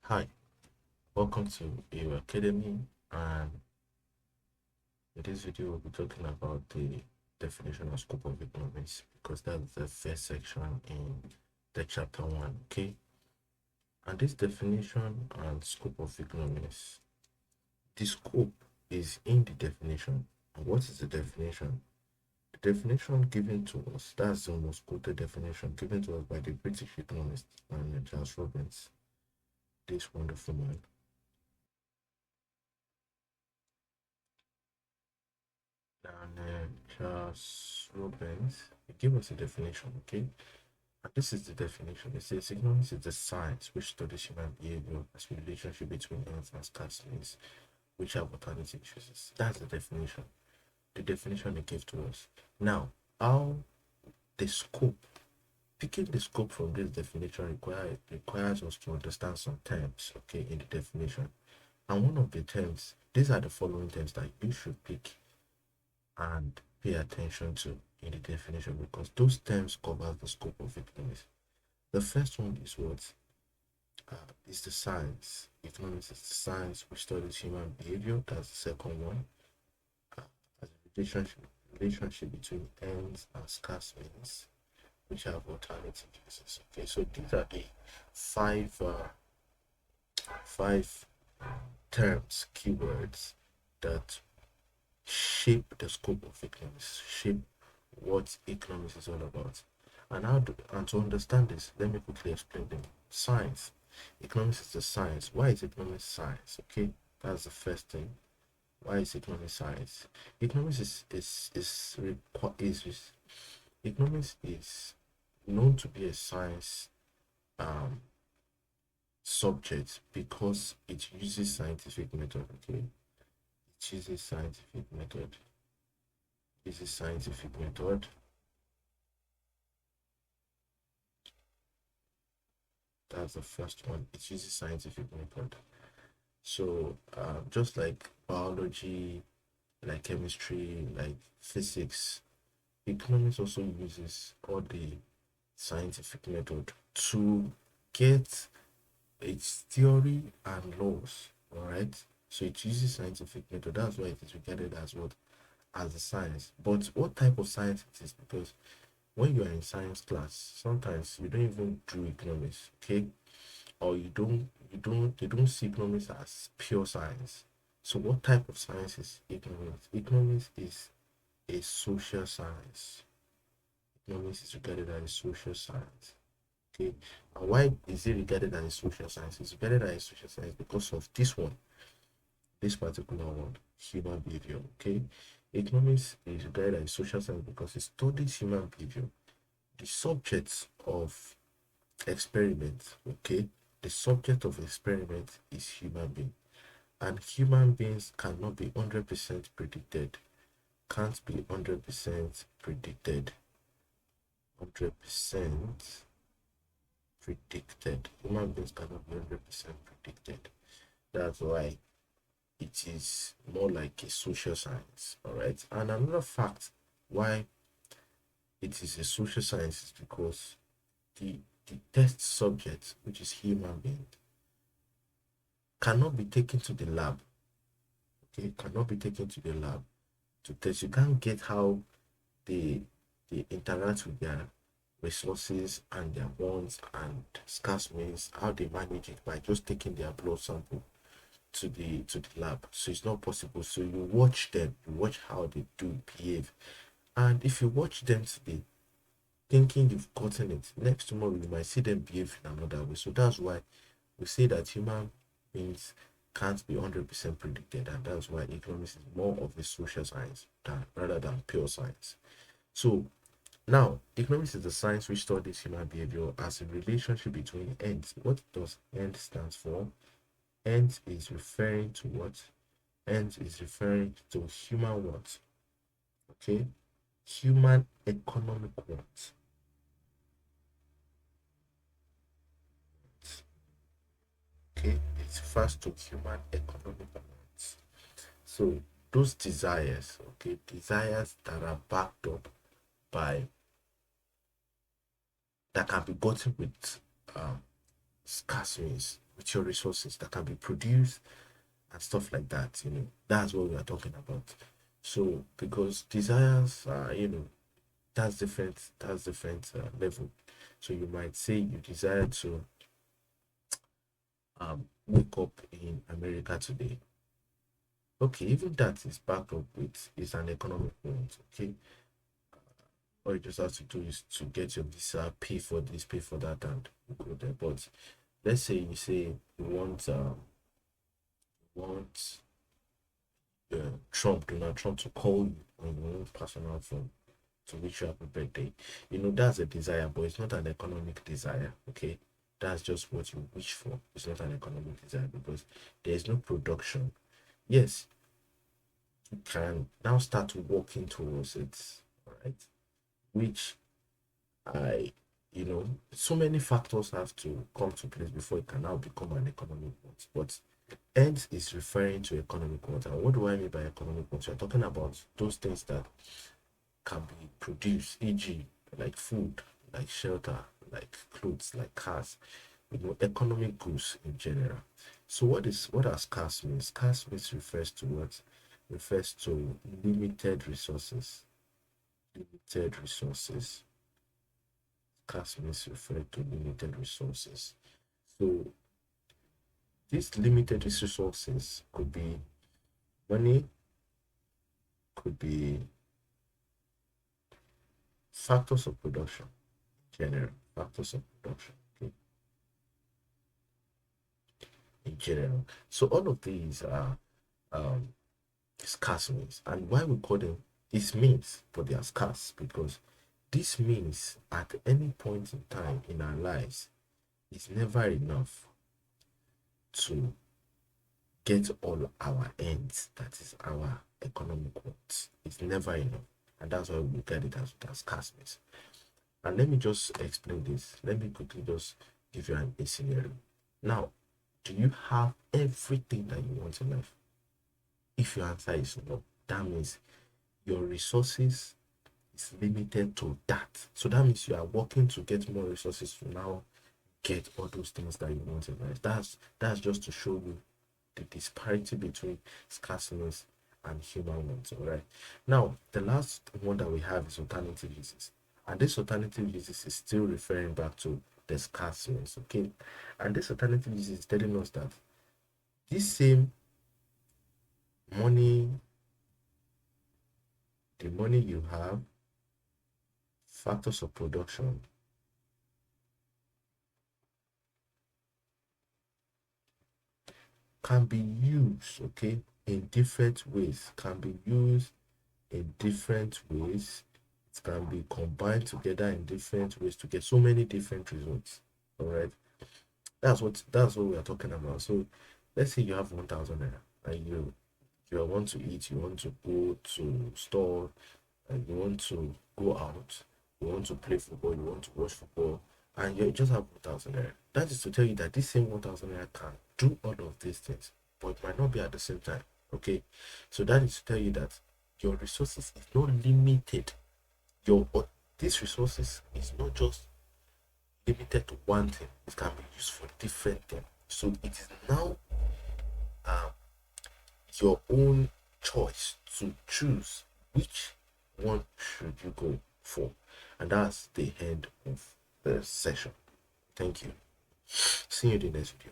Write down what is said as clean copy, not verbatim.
Hi, welcome to A.O Academy, and in this video we'll be talking about the definition of scope of economics because that's the first section in the chapter 1, okay? And this definition and scope of economics, the scope is in the definition. And what is the definition? The definition given to us, that's the most quoted definition given to us by the British economist and Charles Robbins, this wonderful man. And Charles Robbins, he gave us a definition, okay? And this is the definition. It says economics is the science which studies human behavior as a relationship between ends and scarce means which have alternative choices. That's the definition. The definition they gave to us. Now, how the scope, picking the scope from this definition requires us to understand some terms, okay, in the definition. And one of the terms, these are the following terms that you should pick and pay attention to in the definition because those terms cover the scope of economics. The first one is what is the science. Economics is the science which studies human behavior. That's the second one. As a relationship between ends and scarce means, which have alternative uses. Okay, so these are the five terms, keywords that shape the scope of economics, shape what economics is all about. And to understand this, let me quickly explain them. Science. Economics is the science. Why is economics science? Okay, that's the first thing. Why is economics science? Economics economics is known to be a science subject because it uses scientific method. Okay, it uses scientific method. This is scientific method. That's the first one. It uses scientific method. So just like biology, like chemistry, like physics, economics also uses all the scientific method to get its theory and laws. All right. So it uses scientific method. That's why it is regarded as what? As a science. But what type of science it is? Because when you are in science class, sometimes you don't even do economics, okay? Or you don't see economics as pure science. So what type of science is economics? Economics is a social science. Economics is regarded as a social science. Okay. And why is it regarded as a social science? It's regarded as a social science because of this one, this particular one, human behavior. Okay. Economics is regarded as a social science because it studies human behavior. The subject of experiment, okay, the subject of experiment is human being, and human beings cannot be 100% predicted, can't be 100% predicted, 100% predicted. Human beings cannot be 100% predicted. That's why it is more like a social science. All right. And another fact why it is a social science is because the test subject, which is human being, cannot be taken to the lab. Okay, cannot be taken to the lab to test. You can't get how they interact with their resources and their wants and scarce means, how they manage it by just taking their blood sample to the lab. So it's not possible. So you watch them, you watch how they do behave, and if you watch them today thinking you've gotten it, next tomorrow you might see them behave in another way. So that's why we say that human beings can't be 100% predicted, and that's why economics is more of a social science rather than pure science. So now, economics is the science which studies human behavior as a relationship between ends. What does end stands for? End is referring to what? End is referring to human what? Okay, human economic what? Okay, it refers to human economic wants. So those desires, okay, desires that are backed up by, that can be gotten with scarce means with your resources that can be produced and stuff like that. That's what we are talking about. So because desires are, that's different level. So you might say you desire to wake up in America today. Okay, even that is backed up with is an economic want. Okay, all you just have to do is to get your visa, pay for this, pay for that, and go there. But let's say you say you want Donald Trump to call you on your own personal phone to wish you happy birthday. That's a desire, but it's not an economic desire. Okay, that's just what you wish for. It's not an economic desire because there is no production. Yes, you can now start working towards it. All right, which I, so many factors have to come to place before it can now become an economic want. But ends is referring to economic want. And what do I mean by economic want? We're talking about those things that can be produced, e.g., like food, like shelter, like clothes, like cars, economic goods in general. So what does scarce mean? Scarce means refers to what? Refers to limited resources. Limited resources. Scarce means refer to limited resources. So these limited resources could be money, could be factors of production, general factors of production, okay, in general. So all of these are scarce means, and why we call them these means, but they are scarce because this means at any point in time in our lives is never enough to get all our ends, that is our economic wants. It's never enough, and that's why we get it as scarce means. And let me just explain this. Let me quickly just give you a scenario. Now, do you have everything that you want in life? If your answer is no, that means your resources is limited to that. So that means you are working to get more resources to now get all those things that you want in life. That's just to show you the disparity between scarceness and human wants. All right. Now, the last one that we have is alternative uses. And this alternative uses is still referring back to the scarceness, okay? And this alternative uses is telling us that this same money, the money you have, factors of production, can be used, okay, in different ways, can be used in different ways. It can be combined together in different ways to get so many different results. All right, that's what we are talking about. So let's say you have 1,000 naira and you want to eat, you want to go to store, and you want to go out, you want to play football, you want to watch football, and you just have 1,000 naira. That is to tell you that this same 1,000 naira can do all of these things, but it might not be at the same time. Okay, so that is to tell you that your resources is not limited. These resources is not just limited to one thing. It can be used for different things. So it is now your own choice to choose which one should you go for. And that's the end of the session. Thank you. See you in the next video.